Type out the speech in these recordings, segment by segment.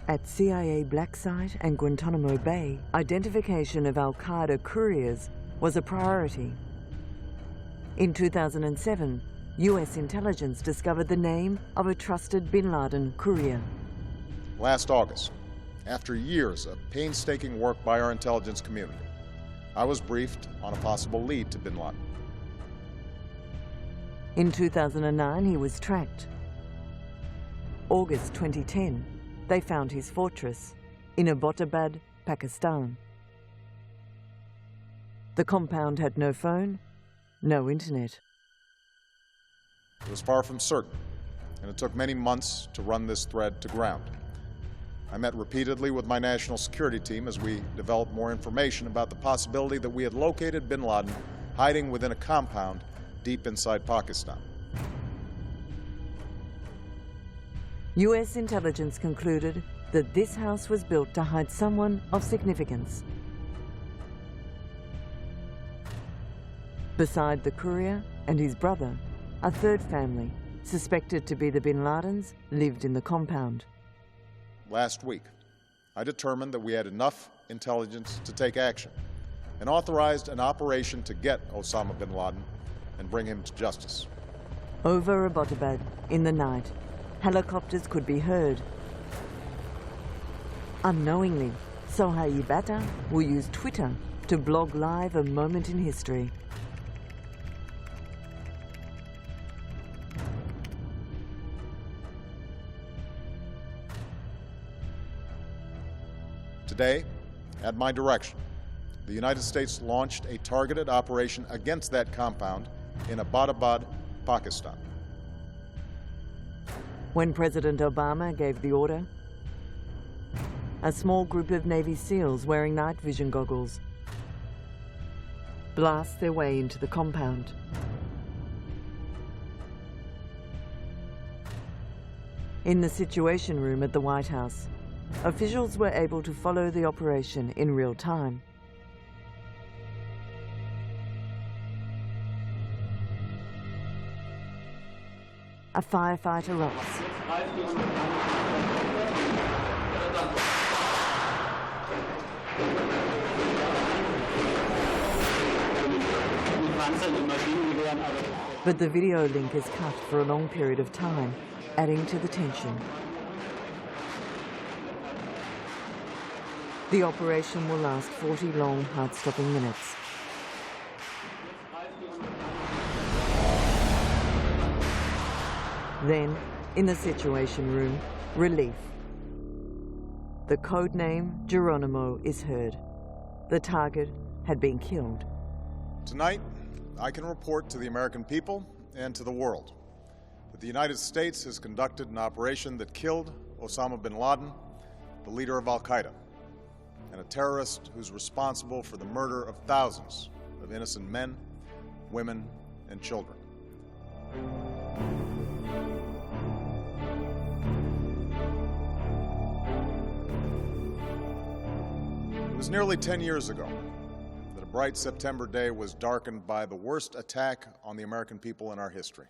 At CIA Black Site and Guantanamo Bay, identification of al-Qaeda couriers was a priority. In 2007, US intelligence discovered the name of a trusted bin Laden courier. Last August, after years of painstaking work by our intelligence community, I was briefed on a possible lead to bin Laden. In 2009, he was tracked. August 2010, they found his fortress in Abbottabad, Pakistan. The compound had no phone, no internet. It was far from certain, and it took many months to run this thread to ground. I met repeatedly with my national security team as we developed more information about the possibility that we had located bin Laden hiding within a compound deep inside Pakistan. US intelligence concluded that this house was built to hide someone of significance. Beside the courier and his brother, a third family, suspected to be the bin Ladens, lived in the compound. Last week, I determined that we had enough intelligence to take action and authorized an operation to get Osama bin Laden and bring him to justice. Over Abbottabad, in the night, helicopters could be heard. Unknowingly, Sohail Bata will use Twitter to blog live a moment in history. Today, at my direction, the United States launched a targeted operation against that compound in Abbottabad, Pakistan. When President Obama gave the order, a small group of Navy SEALs wearing night vision goggles blast their way into the compound. In the Situation Room at the White House, officials were able to follow the operation in real time. A firefight erupts. But the video link is cut for a long period of time, adding to the tension. The operation will last 40 long, heart-stopping minutes. Then, in the Situation Room, relief. The code name Geronimo is heard. The target had been killed. Tonight, I can report to the American people and to the world that the United States has conducted an operation that killed Osama bin Laden, the leader of al-Qaeda, and a terrorist who's responsible for the murder of thousands of innocent men, women, and children. It was nearly 10 years ago that a bright September day was darkened by the worst attack on the American people in our history.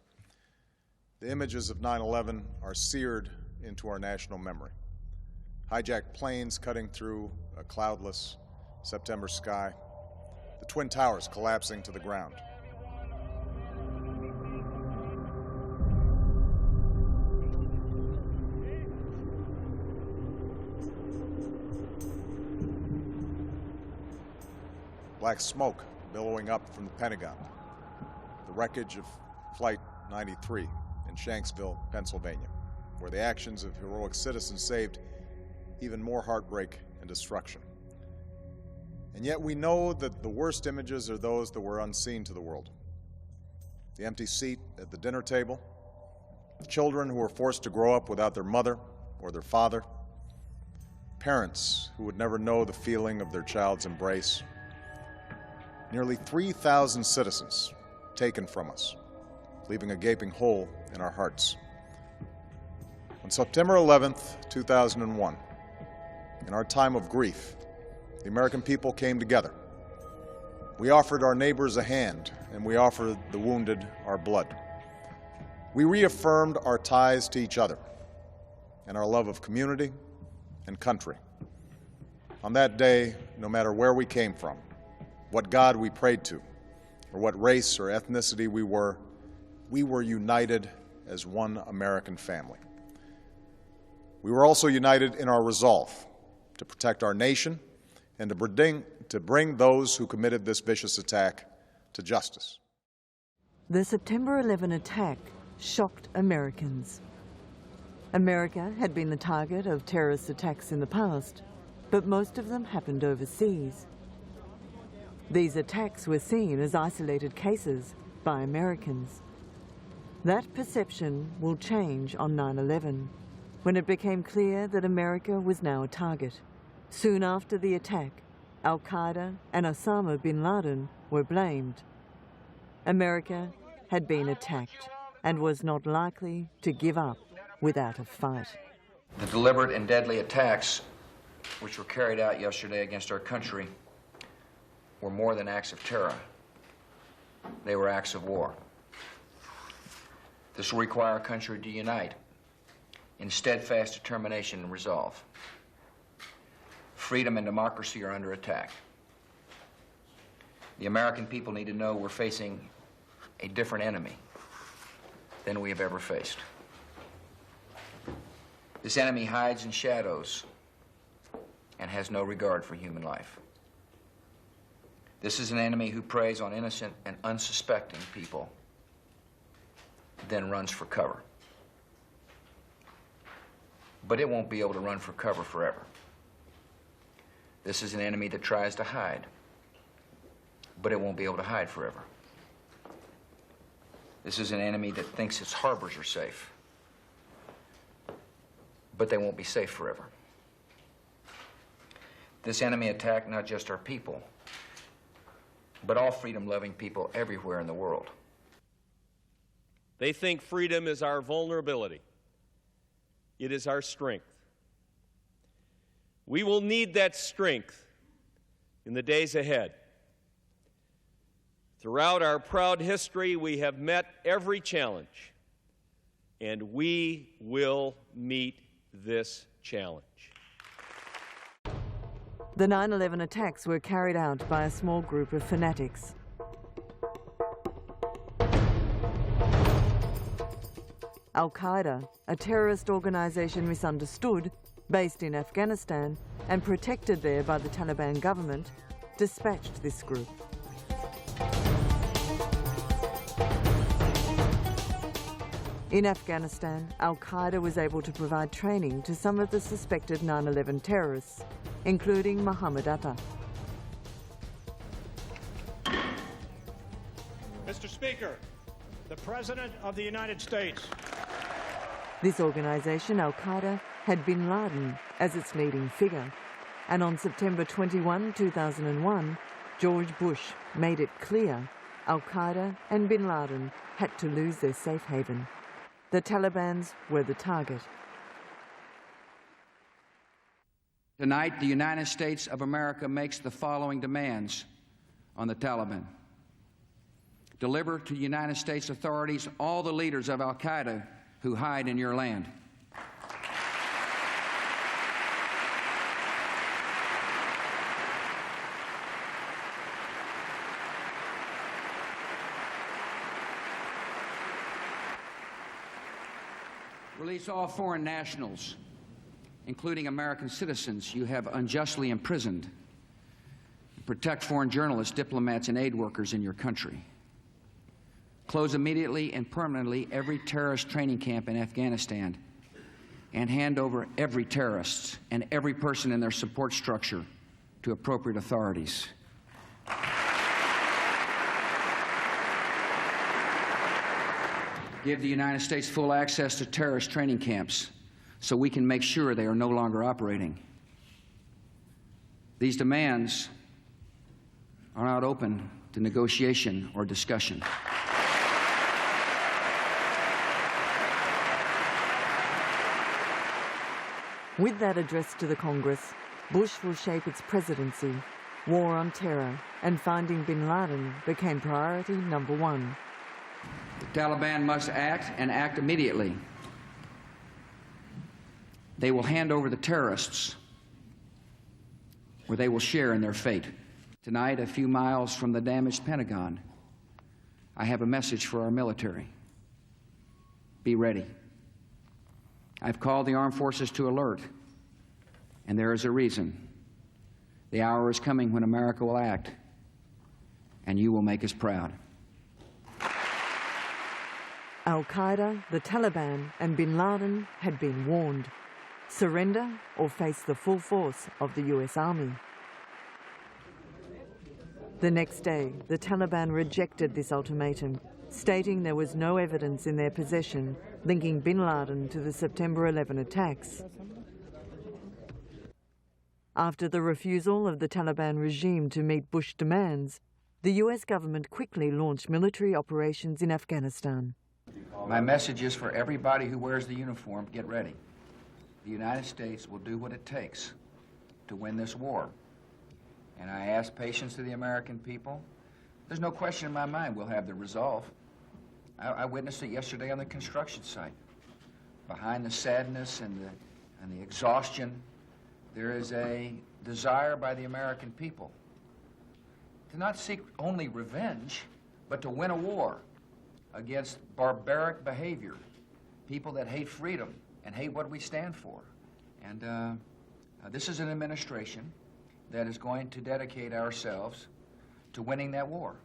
The images of 9/11 are seared into our national memory. Hijacked planes cutting through a cloudless September sky, the Twin Towers collapsing to the ground. Black smoke billowing up from the Pentagon, the wreckage of Flight 93 in Shanksville, Pennsylvania, where the actions of heroic citizens saved even more heartbreak and destruction. And yet we know that the worst images are those that were unseen to the world. The empty seat at the dinner table, the children who were forced to grow up without their mother or their father, parents who would never know the feeling of their child's embrace, nearly 3,000 citizens taken from us, leaving a gaping hole in our hearts. On September 11th, 2001, in our time of grief, the American people came together. We offered our neighbors a hand, and we offered the wounded our blood. We reaffirmed our ties to each other and our love of community, and country. On that day, no matter where we came from, what God we prayed to, or what race or ethnicity we were united as one American family. We were also united in our resolve to protect our nation and to bring those who committed this vicious attack to justice. The September 11 attack shocked Americans. America had been the target of terrorist attacks in the past, but most of them happened overseas. These attacks were seen as isolated cases by Americans. That perception will change on 9/11, when it became clear that America was now a target. Soon after the attack, Al-Qaeda and Osama bin Laden were blamed. America had been attacked and was not likely to give up without a fight. The deliberate and deadly attacks which were carried out yesterday against our country were more than acts of terror. They were acts of war. This will require our country to unite in steadfast determination and resolve. Freedom and democracy are under attack. The American people need to know we're facing a different enemy than we have ever faced. This enemy hides in shadows and has no regard for human life. This is an enemy who preys on innocent and unsuspecting people, then runs for cover. But it won't be able to run for cover forever. This is an enemy that tries to hide, but it won't be able to hide forever. This is an enemy that thinks its harbors are safe, but they won't be safe forever. This enemy attacked not just our people, but all freedom-loving people everywhere in the world. They think freedom is our vulnerability. It is our strength. We will need that strength in the days ahead. Throughout our proud history, we have met every challenge, and we will meet this challenge. The 9/11 attacks were carried out by a small group of fanatics. Al-Qaeda, a terrorist organization misunderstood, based in Afghanistan and protected there by the Taliban government, dispatched this group. In Afghanistan, Al-Qaeda was able to provide training to some of the suspected 9/11 terrorists, including Mohammed Atta. Mr. Speaker, the President of the United States. This organization, Al-Qaeda, had bin Laden as its leading figure, and on September 21, 2001, George Bush made it clear Al-Qaeda and bin Laden had to lose their safe haven. The Taliban were the target. Tonight, the United States of America makes the following demands on the Taliban. Deliver to United States authorities all the leaders of Al-Qaeda who hide in your land. Release all foreign nationals, including American citizens you have unjustly imprisoned. Protect foreign journalists, diplomats, and aid workers in your country. Close immediately and permanently every terrorist training camp in Afghanistan, and hand over every terrorist and every person in their support structure to appropriate authorities. Give the United States full access to terrorist training camps so we can make sure they are no longer operating. These demands are not open to negotiation or discussion. With that address to the Congress, Bush will shape its presidency. War on terror and finding bin Laden became priority number one. The Taliban must act and act immediately. They will hand over the terrorists where they will share in their fate. Tonight, a few miles from the damaged Pentagon, I have a message for our military. Be ready. I've called the armed forces to alert, and there is a reason. The hour is coming when America will act, and you will make us proud. Al-Qaeda, the Taliban, and bin Laden had been warned. Surrender or face the full force of the US Army. The next day, the Taliban rejected this ultimatum, stating there was no evidence in their possession linking bin Laden to the September 11 attacks. After the refusal of the Taliban regime to meet Bush demands, the US government quickly launched military operations in Afghanistan. My message is for everybody who wears the uniform, get ready. The United States will do what it takes to win this war. And I ask patience to the American people. There's no question in my mind we'll have the resolve. I witnessed it yesterday on the construction site. Behind the sadness and the exhaustion, there is a desire by the American people to not seek only revenge, but to win a war against barbaric behavior, people that hate freedom and hate what we stand for. And this is an administration that is going to dedicate ourselves to winning that war.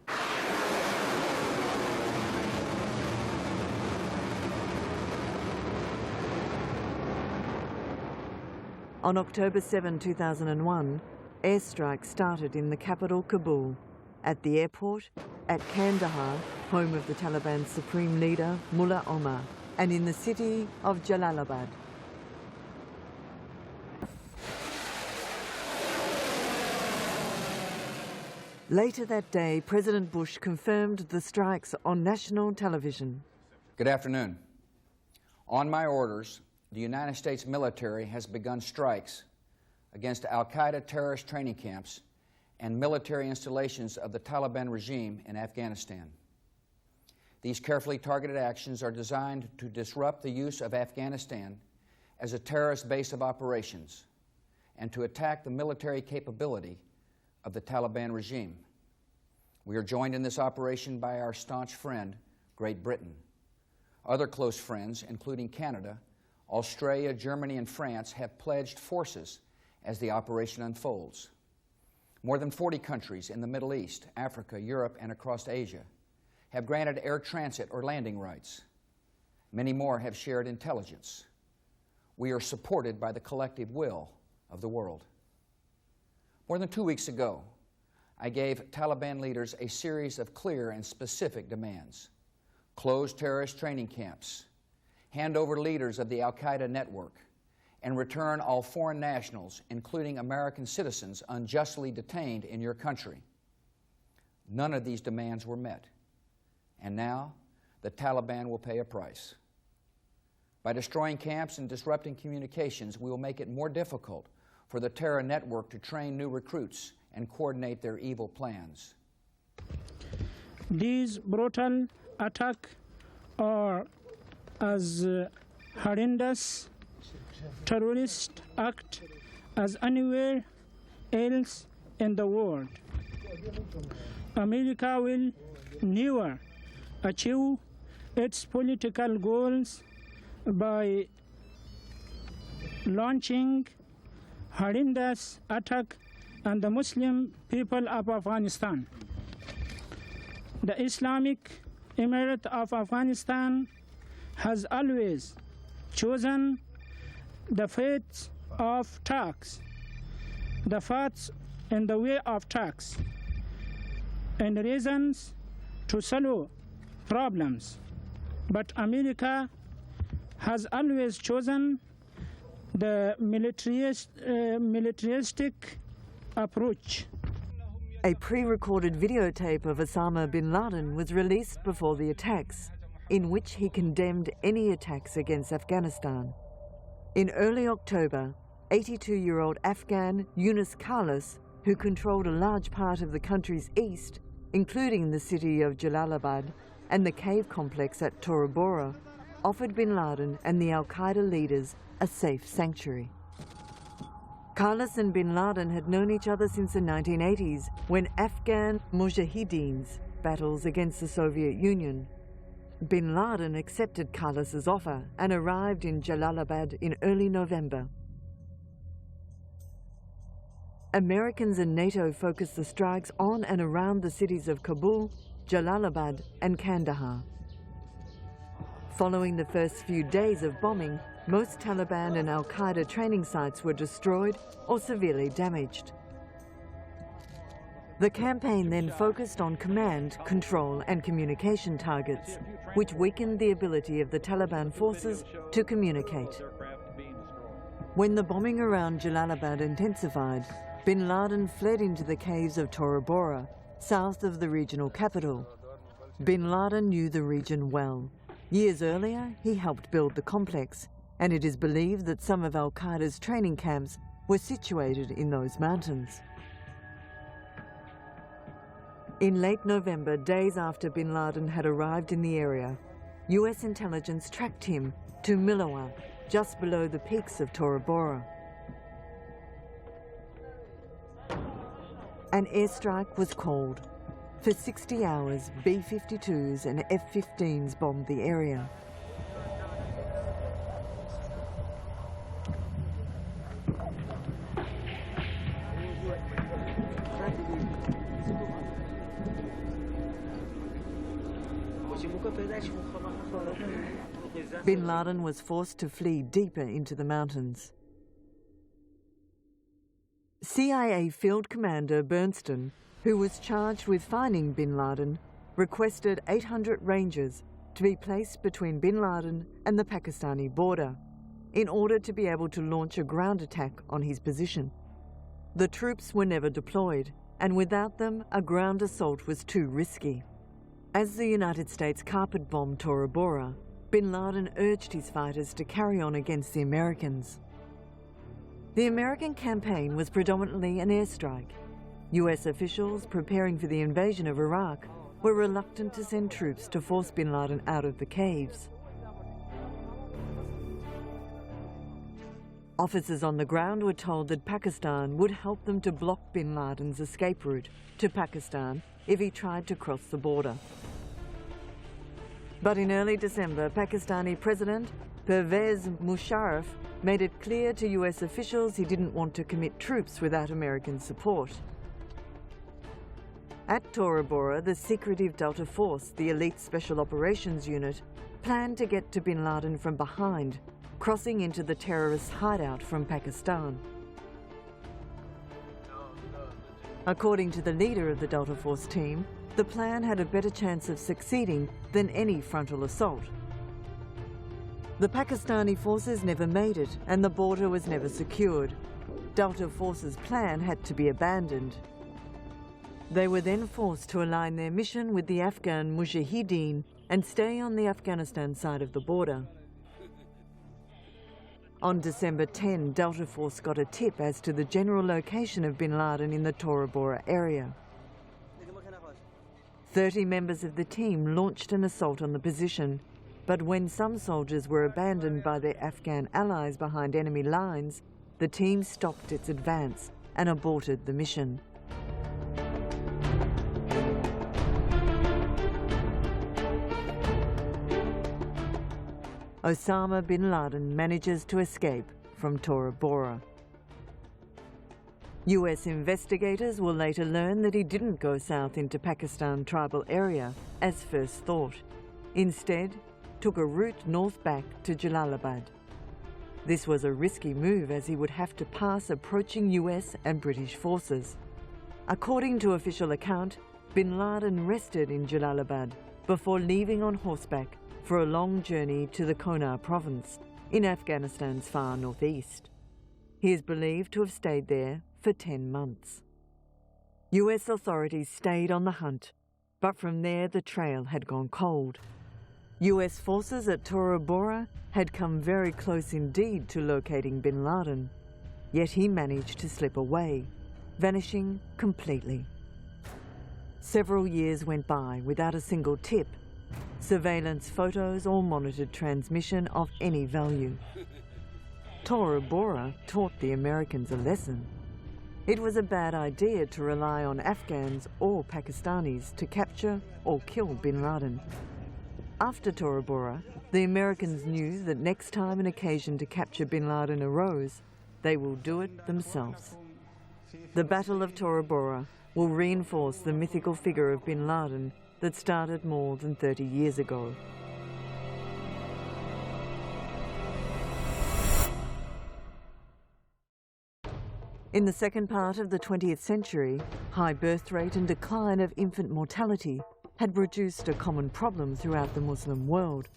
On October 7, 2001, airstrikes started in the capital Kabul, at the airport, at Kandahar, home of the Taliban's supreme leader, Mullah Omar, and in the city of Jalalabad. Later that day, President Bush confirmed the strikes on national television. Good afternoon. On my orders, the United States military has begun strikes against al-Qaeda terrorist training camps and military installations of the Taliban regime in Afghanistan. These carefully targeted actions are designed to disrupt the use of Afghanistan as a terrorist base of operations and to attack the military capability of the Taliban regime. We are joined in this operation by our staunch friend, Great Britain. Other close friends, including Canada, Australia, Germany, and France, have pledged forces as the operation unfolds. More than 40 countries in the Middle East, Africa, Europe, and across Asia have granted air transit or landing rights. Many more have shared intelligence. We are supported by the collective will of the world. More than 2 weeks ago, I gave Taliban leaders a series of clear and specific demands. Close terrorist training camps, hand over leaders of the al-Qaeda network, and return all foreign nationals, including American citizens unjustly detained in your country. None of these demands were met. And now, the Taliban will pay a price. By destroying camps and disrupting communications, we will make it more difficult for the terror network to train new recruits and coordinate their evil plans. These brutal attacks are as horrendous terrorist act as anywhere else in the world. America will never achieve its political goals by launching horrendous attack on the Muslim people of Afghanistan. The Islamic Emirate of Afghanistan has always chosen the faith of tax, the faith in the way of tax, and reasons to solve problems. But America has always chosen the militaristic approach. A pre-recorded videotape of Osama bin Laden was released before the attacks, in which he condemned any attacks against Afghanistan. In early October, 82-year-old Afghan Yunus Khalis, who controlled a large part of the country's east, including the city of Jalalabad and the cave complex at Tora Bora, offered bin Laden and the al-Qaeda leaders a safe sanctuary. Carlos and bin Laden had known each other since the 1980s, when Afghan Mujahideen's battles against the Soviet Union. Bin Laden accepted Carlos's offer and arrived in Jalalabad in early November. Americans and NATO focused the strikes on and around the cities of Kabul, Jalalabad and Kandahar. Following the first few days of bombing, most Taliban and al-Qaeda training sites were destroyed or severely damaged. The campaign then focused on command, control and communication targets, which weakened the ability of the Taliban forces to communicate. When the bombing around Jalalabad intensified, bin Laden fled into the caves of Tora Bora, south of the regional capital. Bin Laden knew the region well. Years earlier, he helped build the complex, and it is believed that some of al-Qaeda's training camps were situated in those mountains. In late November, days after bin Laden had arrived in the area, US intelligence tracked him to Milawa, just below the peaks of Tora Bora. An airstrike was called. For 60 hours, B-52s and F-15s bombed the area. Bin Laden was forced to flee deeper into the mountains. CIA Field Commander Bernstein, who was charged with finding bin Laden, requested 800 Rangers to be placed between bin Laden and the Pakistani border in order to be able to launch a ground attack on his position. The troops were never deployed, and without them, a ground assault was too risky. As the United States carpet-bombed Tora Bora, bin Laden urged his fighters to carry on against the Americans. The American campaign was predominantly an airstrike. US officials preparing for the invasion of Iraq were reluctant to send troops to force bin Laden out of the caves. Officers on the ground were told that Pakistan would help them to block bin Laden's escape route to Pakistan if he tried to cross the border. But in early December, Pakistani President Pervez Musharraf made it clear to US officials he didn't want to commit troops without American support. At Tora Bora, the secretive Delta Force, the elite Special Operations Unit, planned to get to bin Laden from behind, crossing into the terrorist hideout from Pakistan. According to the leader of the Delta Force team, the plan had a better chance of succeeding than any frontal assault. The Pakistani forces never made it, and the border was never secured. Delta Force's plan had to be abandoned. They were then forced to align their mission with the Afghan Mujahideen and stay on the Afghanistan side of the border. On December 10, Delta Force got a tip as to the general location of bin Laden in the Tora Bora area. 30 members of the team launched an assault on the position, but when some soldiers were abandoned by their Afghan allies behind enemy lines, the team stopped its advance and aborted the mission. Osama bin Laden manages to escape from Tora Bora. US investigators will later learn that he didn't go south into Pakistan tribal area as first thought. Instead, took a route north back to Jalalabad. This was a risky move as he would have to pass approaching US and British forces. According to official account, bin Laden rested in Jalalabad before leaving on horseback for a long journey to the Konar province in Afghanistan's far northeast. He is believed to have stayed there for 10 months. US authorities stayed on the hunt, but from there the trail had gone cold. US forces at Tora Bora had come very close indeed to locating bin Laden, yet he managed to slip away, vanishing completely. Several years went by without a single tip, surveillance photos or monitored transmission of any value. Tora Bora taught the Americans a lesson. It was a bad idea to rely on Afghans or Pakistanis to capture or kill bin Laden. After Tora Bora, the Americans knew that next time an occasion to capture bin Laden arose, they will do it themselves. The Battle of Tora Bora will reinforce the mythical figure of bin Laden that started more than 30 years ago. In the second part of the 20th century, high birth rate and decline of infant mortality had produced a common problem throughout the Muslim world.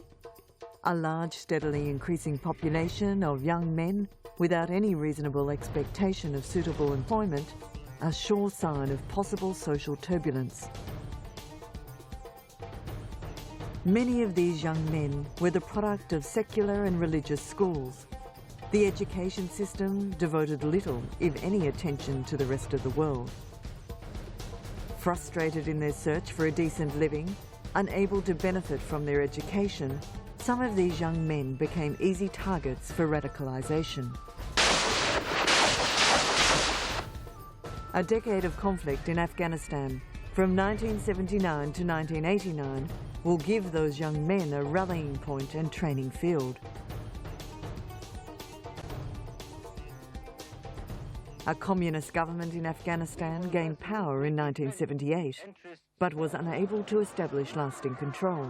A large, steadily increasing population of young men without any reasonable expectation of suitable employment, a sure sign of possible social turbulence. Many of these young men were the product of secular and religious schools. The education system devoted little, if any, attention to the rest of the world. Frustrated in their search for a decent living, unable to benefit from their education, some of these young men became easy targets for radicalization. A decade of conflict in Afghanistan, from 1979 to 1989, will give those young men a rallying point and training field. A communist government in Afghanistan gained power in 1978, but was unable to establish lasting control.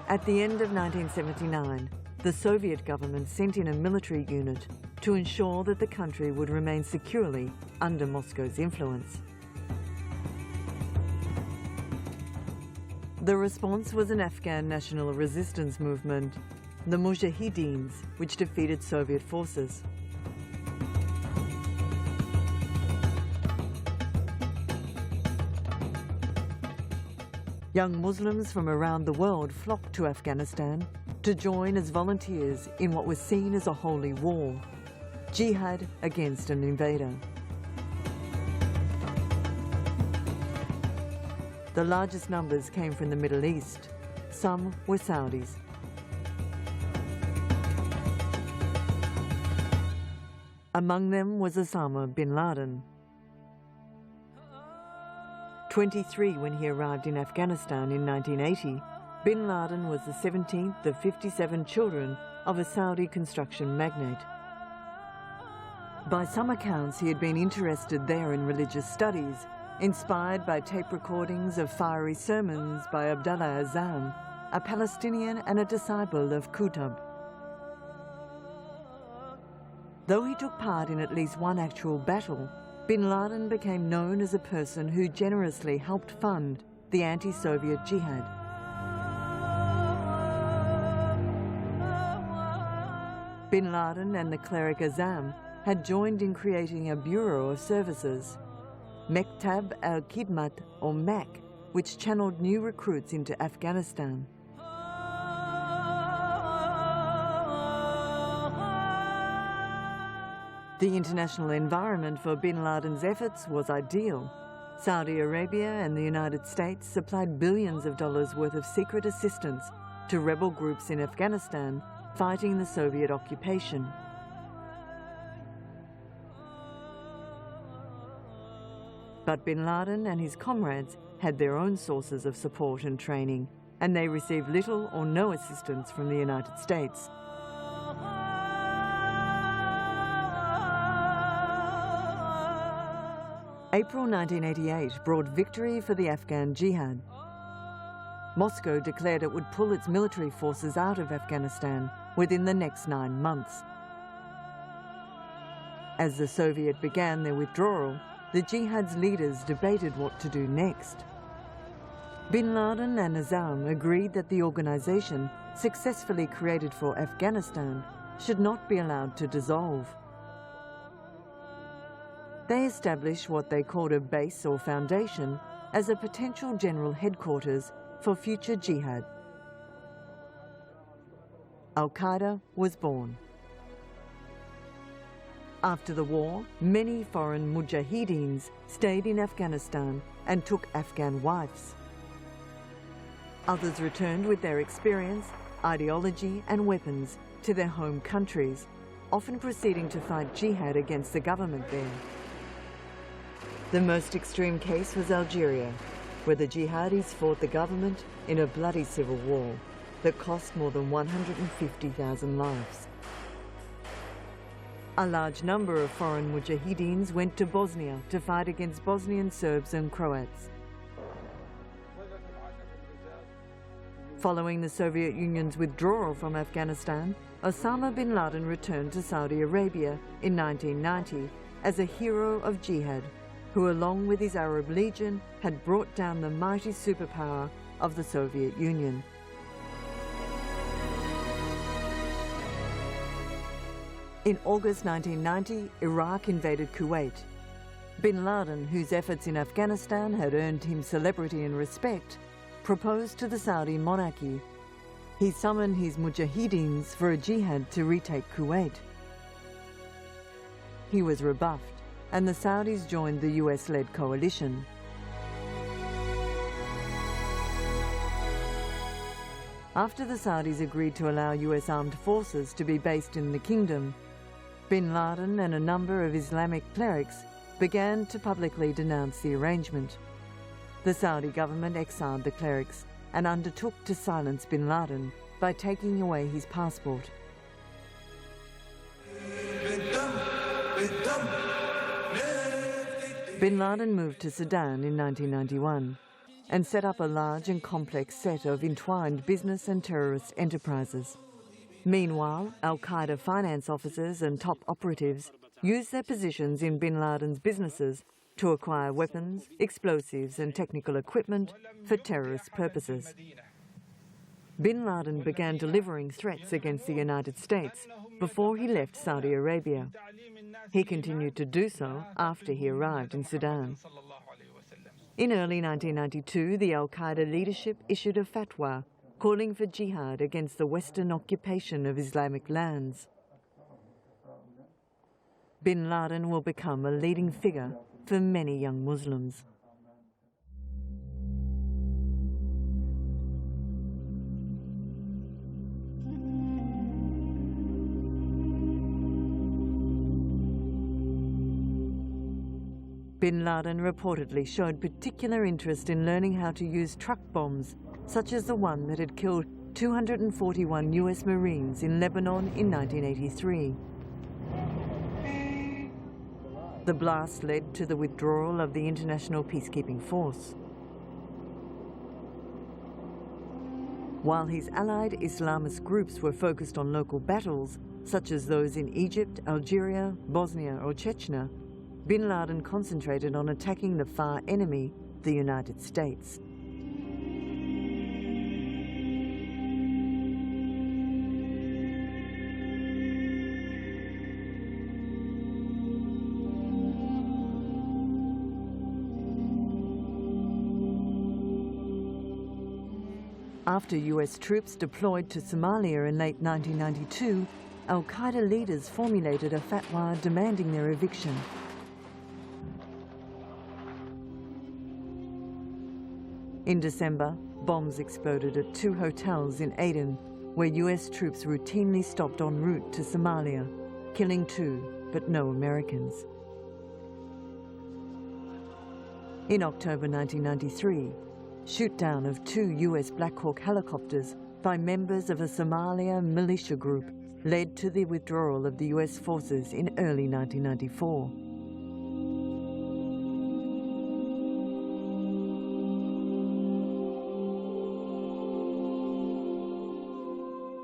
At the end of 1979, the Soviet government sent in a military unit to ensure that the country would remain securely under Moscow's influence. The response was an Afghan national resistance movement, the Mujahideens, which defeated Soviet forces. Young Muslims from around the world flocked to Afghanistan to join as volunteers in what was seen as a holy war, jihad against an invader. The largest numbers came from the Middle East. Some were Saudis. Among them was Osama bin Laden. 23 when he arrived in Afghanistan in 1980, bin Laden was the 17th of 57 children of a Saudi construction magnate. By some accounts, he had been interested there in religious studies, inspired by tape recordings of fiery sermons by Abdullah Azzam, a Palestinian and a disciple of Qutb. Though he took part in at least one actual battle, bin Laden became known as a person who generously helped fund the anti-Soviet jihad. Bin Laden and the cleric Azzam had joined in creating a bureau of services, Mektab al-Khidmat, or MAC, which channeled new recruits into Afghanistan. The international environment for bin Laden's efforts was ideal. Saudi Arabia and the United States supplied billions of dollars worth of secret assistance to rebel groups in Afghanistan fighting the Soviet occupation. But bin Laden and his comrades had their own sources of support and training, and they received little or no assistance from the United States. April 1988 brought victory for the Afghan jihad. Moscow declared it would pull its military forces out of Afghanistan within the next 9 months. As the Soviet began their withdrawal, the jihad's leaders debated what to do next. Bin Laden and Azzam agreed that the organization successfully created for Afghanistan should not be allowed to dissolve. They established what they called a base or foundation as a potential general headquarters for future jihad. Al-Qaeda was born. After the war, many foreign mujahideens stayed in Afghanistan and took Afghan wives. Others returned with their experience, ideology and weapons to their home countries, often proceeding to fight jihad against the government there. The most extreme case was Algeria, where the jihadis fought the government in a bloody civil war that cost more than 150,000 lives. A large number of foreign mujahideens went to Bosnia to fight against Bosnian Serbs and Croats. Following the Soviet Union's withdrawal from Afghanistan, Osama bin Laden returned to Saudi Arabia in 1990 as a hero of jihad, who along with his Arab Legion had brought down the mighty superpower of the Soviet Union. In August 1990, Iraq invaded Kuwait. Bin Laden, whose efforts in Afghanistan had earned him celebrity and respect, proposed to the Saudi monarchy. He summoned his mujahideens for a jihad to retake Kuwait. He was rebuffed, and the Saudis joined the US-led coalition. After the Saudis agreed to allow US armed forces to be based in the kingdom, Bin Laden and a number of Islamic clerics began to publicly denounce the arrangement. The Saudi government exiled the clerics and undertook to silence Bin Laden by taking away his passport. Bin Laden moved to Sudan in 1991 and set up a large and complex set of entwined business and terrorist enterprises. Meanwhile, al-Qaeda finance officers and top operatives used their positions in Bin Laden's businesses to acquire weapons, explosives and technical equipment for terrorist purposes. Bin Laden began delivering threats against the United States before he left Saudi Arabia. He continued to do so after he arrived in Sudan. In early 1992, the al-Qaeda leadership issued a fatwa calling for jihad against the Western occupation of Islamic lands. Bin Laden will become a leading figure for many young Muslims. Bin Laden reportedly showed particular interest in learning how to use truck bombs, such as the one that had killed 241 US Marines in Lebanon in 1983. The blast led to the withdrawal of the international peacekeeping force. While his allied Islamist groups were focused on local battles, such as those in Egypt, Algeria, Bosnia or Chechnya, Bin Laden concentrated on attacking the far enemy, the United States. After US troops deployed to Somalia in late 1992, al-Qaeda leaders formulated a fatwa demanding their eviction. In December, bombs exploded at 2 hotels in Aden, where US troops routinely stopped en route to Somalia, killing 2, but no Americans. In October 1993, shoot-down of 2 US Black Hawk helicopters by members of a Somalia militia group led to the withdrawal of the US forces in early 1994.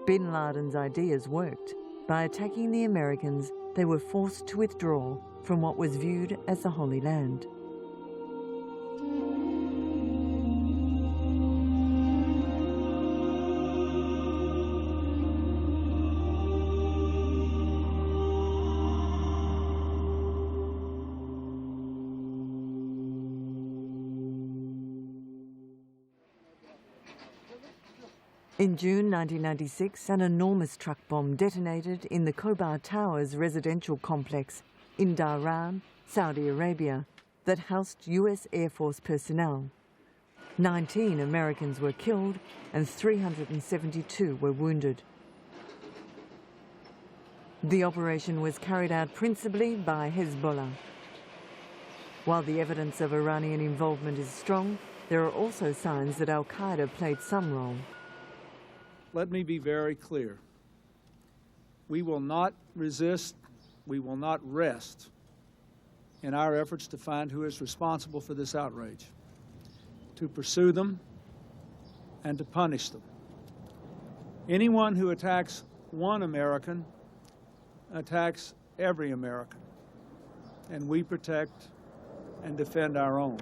Bin Laden's ideas worked. By attacking the Americans, they were forced to withdraw from what was viewed as the Holy Land. In June 1996, an enormous truck bomb detonated in the Khobar Towers residential complex in Dhahran, Saudi Arabia, that housed US Air Force personnel. 19 Americans were killed and 372 were wounded. The operation was carried out principally by Hezbollah. While the evidence of Iranian involvement is strong, there are also signs that al-Qaeda played some role. Let me be very clear. We will not resist, we will not rest in our efforts to find who is responsible for this outrage, to pursue them and to punish them. Anyone who attacks one American attacks every American, and we protect and defend our own.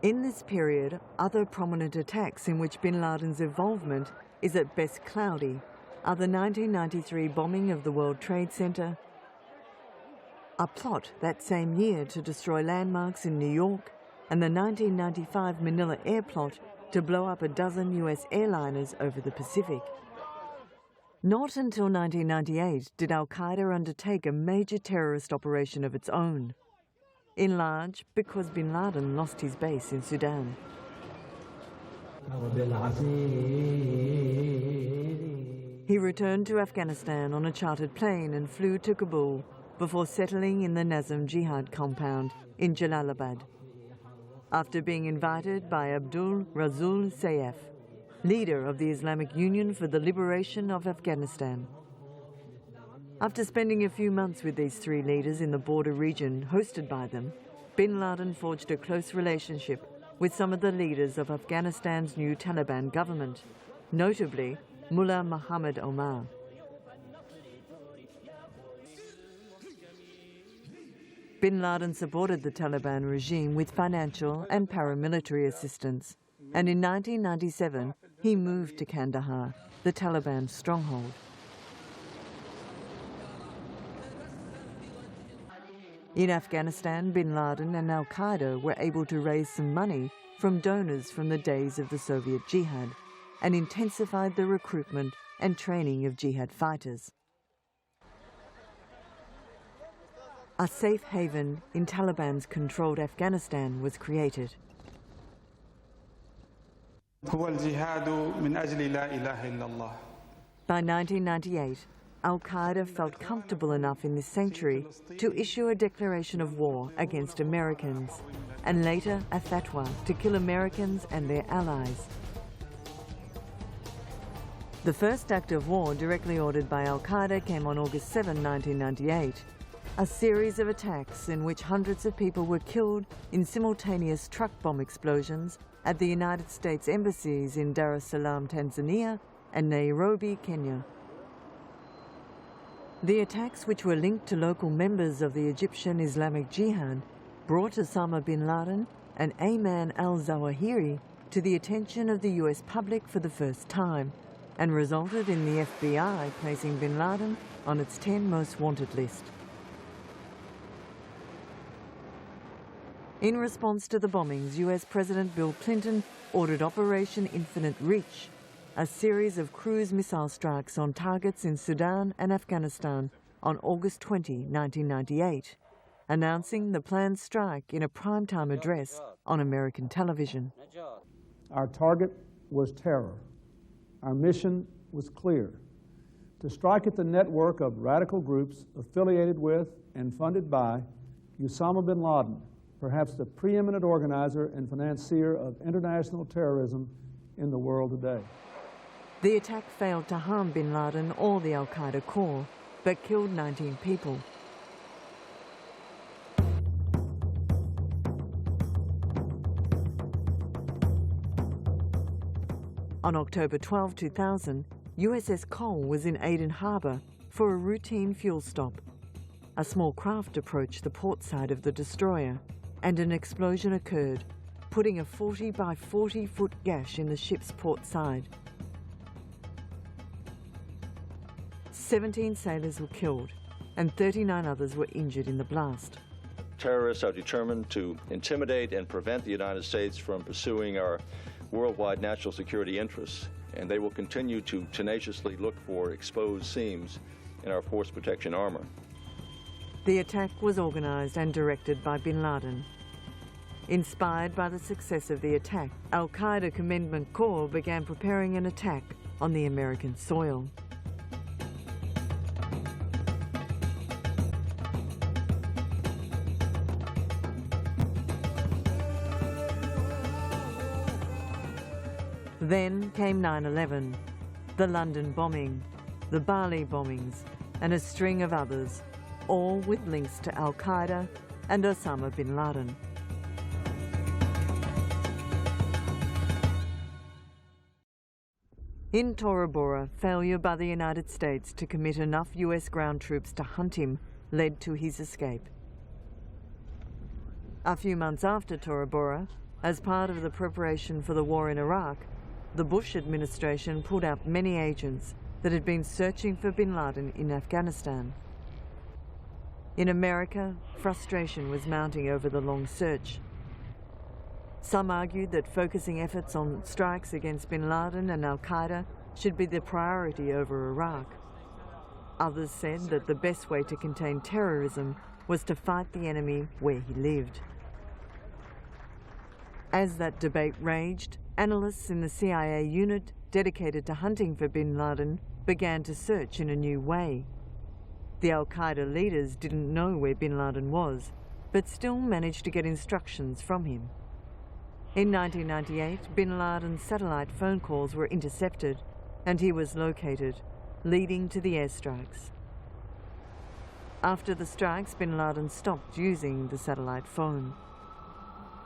In this period, other prominent attacks in which bin Laden's involvement is at best cloudy are the 1993 bombing of the World Trade Center, a plot that same year to destroy landmarks in New York, and the 1995 Manila air plot to blow up a dozen US airliners over the Pacific. Not until 1998 did al-Qaeda undertake a major terrorist operation of its own, in large because bin Laden lost his base in Sudan. He returned to Afghanistan on a chartered plane and flew to Kabul before settling in the Nazm Jihad compound in Jalalabad, after being invited by Abdul Razul Saif, leader of the Islamic Union for the Liberation of Afghanistan. After spending a few months with these three leaders in the border region hosted by them, bin Laden forged a close relationship with some of the leaders of Afghanistan's new Taliban government, notably Mullah Muhammad Omar. Bin Laden supported the Taliban regime with financial and paramilitary assistance, and in 1997 he moved to Kandahar, the Taliban stronghold. In Afghanistan, bin Laden and al-Qaeda were able to raise some money from donors from the days of the Soviet Jihad and intensified the recruitment and training of jihad fighters. A safe haven in Taliban's controlled Afghanistan was created. By 1998, al-Qaeda felt comfortable enough in this sanctuary to issue a declaration of war against Americans, and later a fatwa to kill Americans and their allies. The first act of war directly ordered by al-Qaeda came on August 7, 1998, a series of attacks in which hundreds of people were killed in simultaneous truck bomb explosions at the United States embassies in Dar es Salaam, Tanzania, and Nairobi, Kenya. The attacks, which were linked to local members of the Egyptian Islamic Jihad, brought Osama bin Laden and Ayman al-Zawahiri to the attention of the US public for the first time, and resulted in the FBI placing bin Laden on its 10 most wanted list. In response to the bombings, US President Bill Clinton ordered Operation Infinite Reach, a series of cruise missile strikes on targets in Sudan and Afghanistan on August 20, 1998, announcing the planned strike in a primetime address on American television. Our target was terror. Our mission was clear: to strike at the network of radical groups affiliated with and funded by Osama bin Laden, perhaps the preeminent organizer and financier of international terrorism in the world today. The attack failed to harm bin Laden or the al-Qaeda core, but killed 19 people. On October 12, 2000, USS Cole was in Aden Harbour for a routine fuel stop. A small craft approached the port side of the destroyer, and an explosion occurred, putting a 40 by 40 foot gash in the ship's port side. 17 sailors were killed, and 39 others were injured in the blast. Terrorists are determined to intimidate and prevent the United States from pursuing our worldwide national security interests, and they will continue to tenaciously look for exposed seams in our force protection armor. The attack was organized and directed by bin Laden. Inspired by the success of the attack, Al-Qaeda Commandment Corps began preparing an attack on the American soil. Then came 9/11, the London bombing, the Bali bombings, and a string of others, all with links to Al-Qaeda and Osama bin Laden. In Tora Bora, failure by the United States to commit enough US ground troops to hunt him led to his escape. A few months after Tora Bora, as part of the preparation for the war in Iraq, the Bush administration pulled out many agents that had been searching for bin Laden in Afghanistan. In America, frustration was mounting over the long search. Some argued that focusing efforts on strikes against bin Laden and Al-Qaeda should be the priority over Iraq. Others said that the best way to contain terrorism was to fight the enemy where he lived. As that debate raged, analysts in the CIA unit dedicated to hunting for bin Laden began to search in a new way. The Al-Qaeda leaders didn't know where bin Laden was, but still managed to get instructions from him. In 1998, bin Laden's satellite phone calls were intercepted and he was located, leading to the airstrikes. After the strikes, bin Laden stopped using the satellite phone.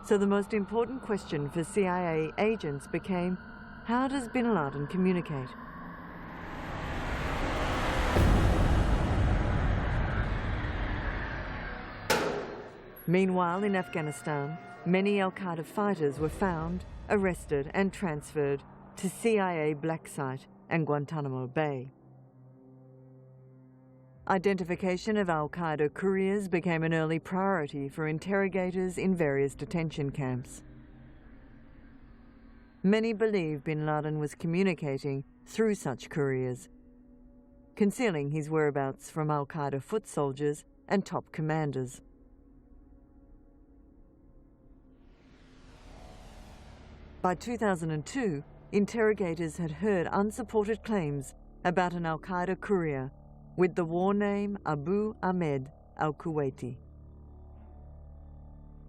So the most important question for CIA agents became, how does bin Laden communicate? Meanwhile, in Afghanistan, many Al-Qaeda fighters were found, arrested and transferred to CIA black site and Guantanamo Bay. Identification of Al-Qaeda couriers became an early priority for interrogators in various detention camps. Many believe bin Laden was communicating through such couriers, concealing his whereabouts from Al-Qaeda foot soldiers and top commanders. By 2002, interrogators had heard unsupported claims about an Al-Qaeda courier with the war name Abu Ahmed al-Kuwaiti.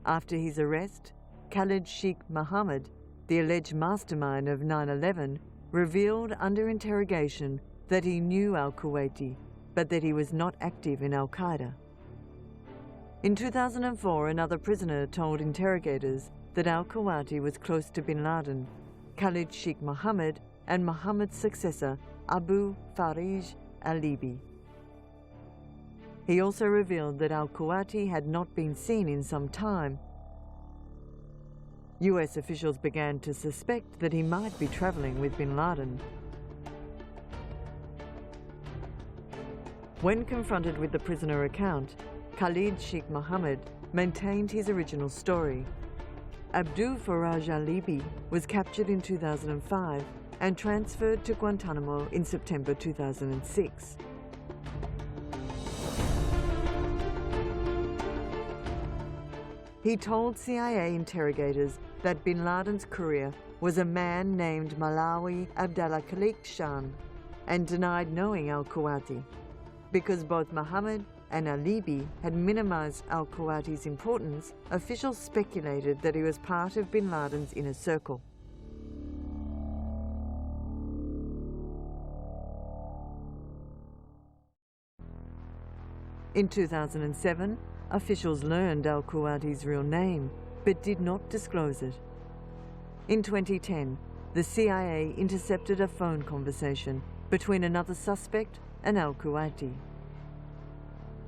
After his arrest, Khalid Sheikh Mohammed, the alleged mastermind of 9/11, revealed under interrogation that he knew al-Kuwaiti, but that he was not active in Al-Qaeda. In 2004, another prisoner told interrogators that al-Kuwaiti was close to bin Laden, Khalid Sheikh Mohammed, and Mohammed's successor, Abu Farij al-Libi. He also revealed that al-Kuwaiti had not been seen in some time. US officials began to suspect that he might be traveling with bin Laden. When confronted with the prisoner account, Khalid Sheikh Mohammed maintained his original story. Abdul Faraj al-Libi was captured in 2005 and transferred to Guantanamo in September 2006. He told CIA interrogators that bin Laden's courier was a man named Malawi Abdallah Khalik Shan and denied knowing al-Kuwaiti. Because both Mohammed and al-Libi had minimized al-Kuwaiti's importance, officials speculated that he was part of bin Laden's inner circle. In 2007, officials learned al-Kuwaiti's real name, but did not disclose it. In 2010, the CIA intercepted a phone conversation between another suspect and al-Kuwaiti.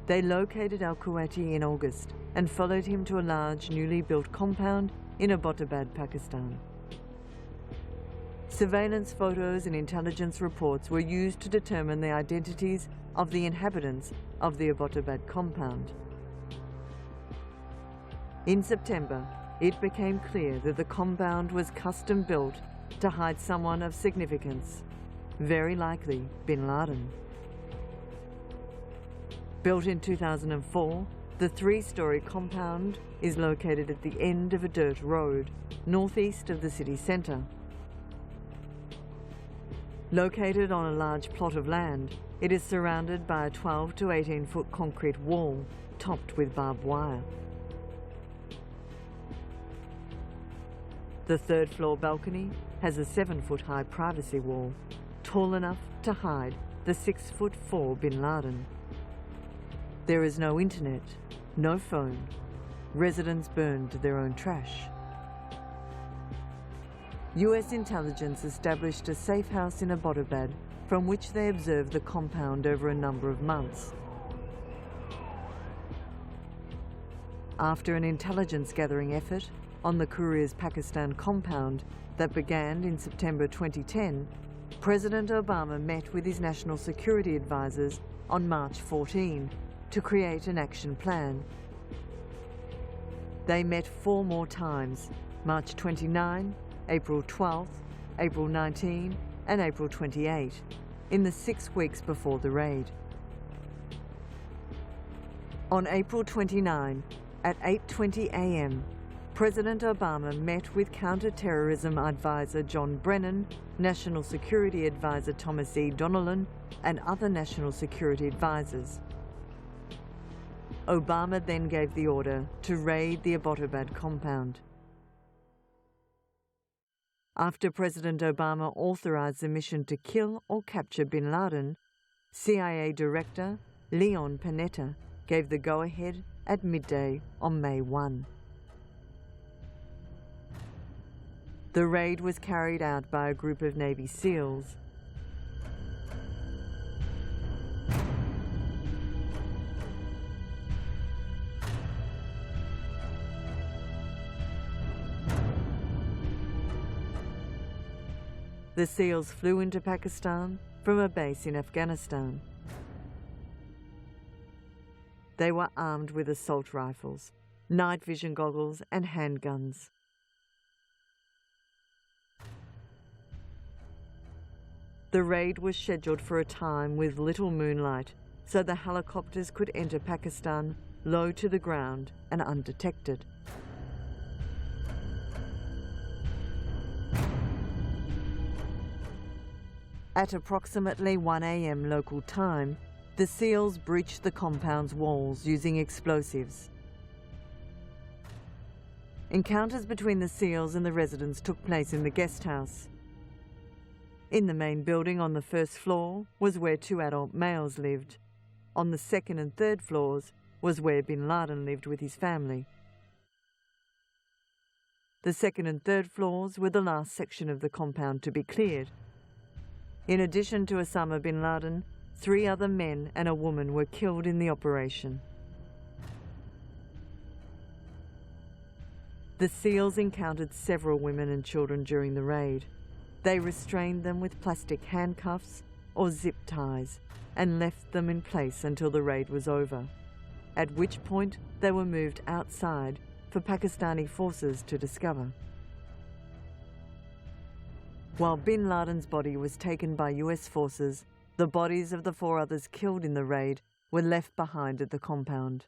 They located al-Kuwaiti in August and followed him to a large, newly built compound in Abbottabad, Pakistan. Surveillance photos and intelligence reports were used to determine the identities of the inhabitants of the Abbottabad compound. In September, it became clear that the compound was custom built to hide someone of significance, very likely bin Laden. Built in 2004, The 3-story compound is located at the end of a dirt road, northeast of the city centre. Located on a large plot of land, it is surrounded by a 12 to 18-foot concrete wall topped with barbed wire. The 3rd floor balcony has a 7-foot high privacy wall, tall enough to hide the 6'4" bin Laden. There is no internet, no phone. Residents burned their own trash. US intelligence established a safe house in Abbottabad from which they observed the compound over a number of months. After an intelligence gathering effort on the Courier's Pakistan compound that began in September 2010, President Obama met with his national security advisors on March 14 to create an action plan. They met 4 more times, March 29, April 12, April 19 and April 28, in the 6 weeks before the raid. On April 29, at 8:20 a.m, President Obama met with counter-terrorism advisor John Brennan, National Security Advisor Thomas E. Donnellan, and other national security advisors. Obama then gave the order to raid the Abbottabad compound. After President Obama authorized the mission to kill or capture bin Laden, CIA Director Leon Panetta gave the go-ahead at midday on May 1. The raid was carried out by a group of Navy SEALs. The SEALs flew into Pakistan from a base in Afghanistan. They were armed with assault rifles, night vision goggles and handguns. The raid was scheduled for a time with little moonlight, so the helicopters could enter Pakistan low to the ground and undetected. At approximately 1 a.m. local time, the SEALs breached the compound's walls using explosives. Encounters between the SEALs and the residents took place in the guest house. In the main building on the 1st floor was where 2 adult males lived. On the 2nd and 3rd floors was where bin Laden lived with his family. The 2nd and 3rd floors were the last section of the compound to be cleared. In addition to Osama bin Laden, 3 other men and a woman were killed in the operation. The SEALs encountered several women and children during the raid. They restrained them with plastic handcuffs or zip ties and left them in place until the raid was over, at which point they were moved outside for Pakistani forces to discover. While bin Laden's body was taken by US forces, the bodies of the 4 others killed in the raid were left behind at the compound.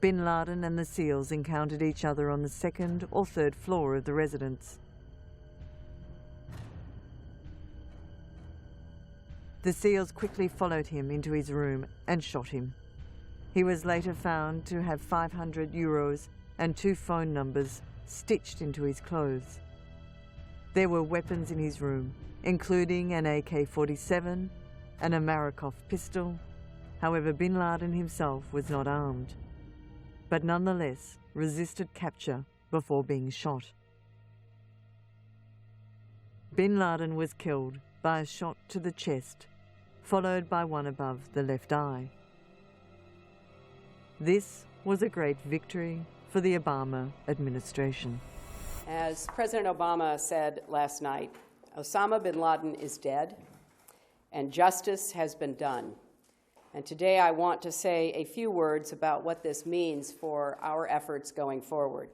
Bin Laden and the SEALs encountered each other on the 2nd or 3rd floor of the residence. The SEALs quickly followed him into his room and shot him. He was later found to have 500 euros and 2 phone numbers stitched into his clothes. There were weapons in his room, including an AK-47 and a Makarov pistol. However, bin Laden himself was not armed, but nonetheless resisted capture before being shot. Bin Laden was killed by a shot to the chest, followed by one above the left eye. This was a great victory for the Obama administration. As President Obama said last night, Osama bin Laden is dead and justice has been done. And today I want to say a few words about what this means for our efforts going forward.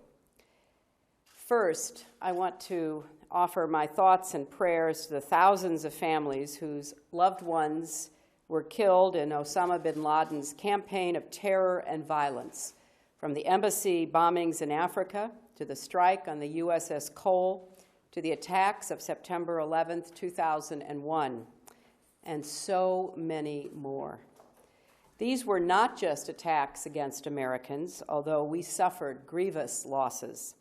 First, I want to offer my thoughts and prayers to the thousands of families whose loved ones were killed in Osama bin Laden's campaign of terror and violence, from the embassy bombings in Africa to the strike on the USS Cole to the attacks of September 11th, 2001, and so many more. These were not just attacks against Americans, although we suffered grievous losses.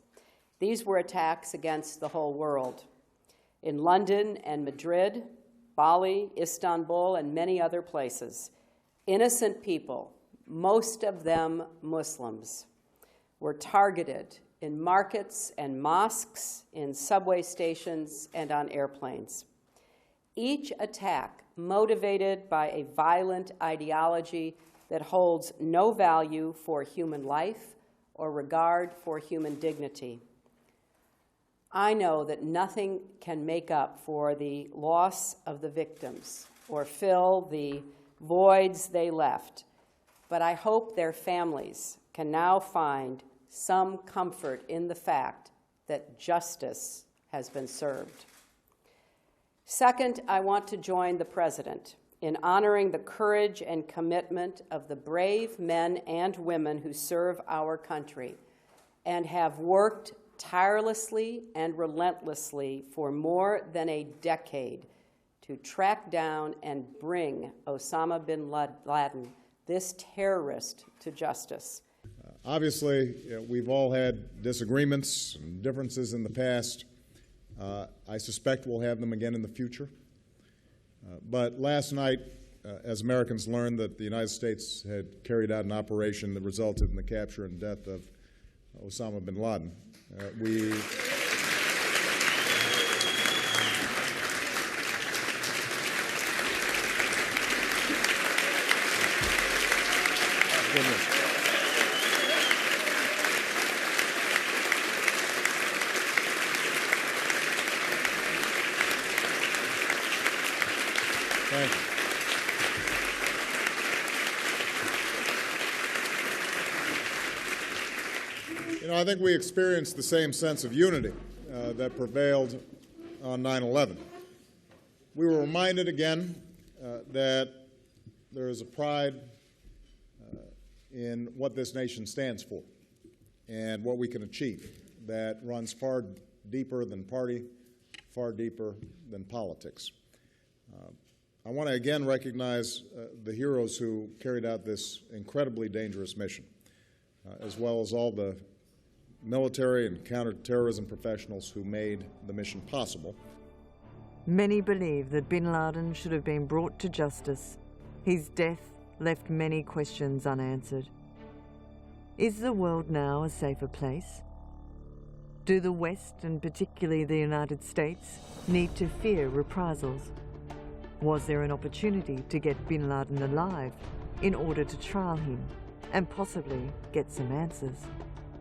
These were attacks against the whole world. In London and Madrid, Bali, Istanbul, and many other places, innocent people, most of them Muslims, were targeted in markets and mosques, in subway stations, and on airplanes. Each attack motivated by a violent ideology that holds no value for human life or regard for human dignity. I know that nothing can make up for the loss of the victims or fill the voids they left, but I hope their families can now find some comfort in the fact that justice has been served. Second, I want to join the President in honoring the courage and commitment of the brave men and women who serve our country and have worked tirelessly and relentlessly for more than a decade to track down and bring Osama bin Laden, this terrorist, to justice. Obviously, we've all had disagreements and differences in the past. I suspect we'll have them again in the future. But last night, as Americans learned that the United States had carried out an operation that resulted in the capture and death of Osama bin Laden, we Thank you. You know, I think we experienced the same sense of unity that prevailed on 9/11. We were reminded again that there is a pride in what this nation stands for and what we can achieve that runs far deeper than party, far deeper than politics. I want to again recognize the heroes who carried out this incredibly dangerous mission, as well as all the military and counterterrorism professionals who made the mission possible. Many believe that bin Laden should have been brought to justice. His death left many questions unanswered. Is the world now a safer place? Do the West, and particularly the United States, need to fear reprisals? Was there an opportunity to get bin Laden alive in order to trial him and possibly get some answers?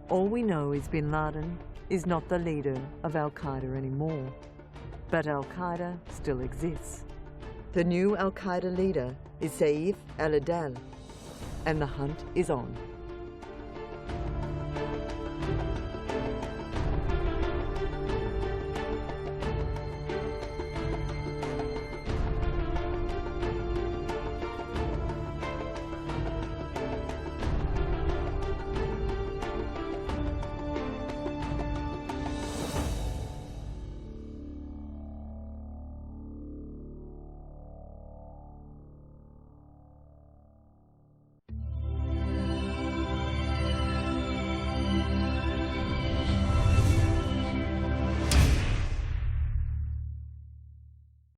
All we know is bin Laden is not the leader of Al-Qaeda anymore, but Al-Qaeda still exists. The new Al-Qaeda leader is Saif al-Adel, and the hunt is on.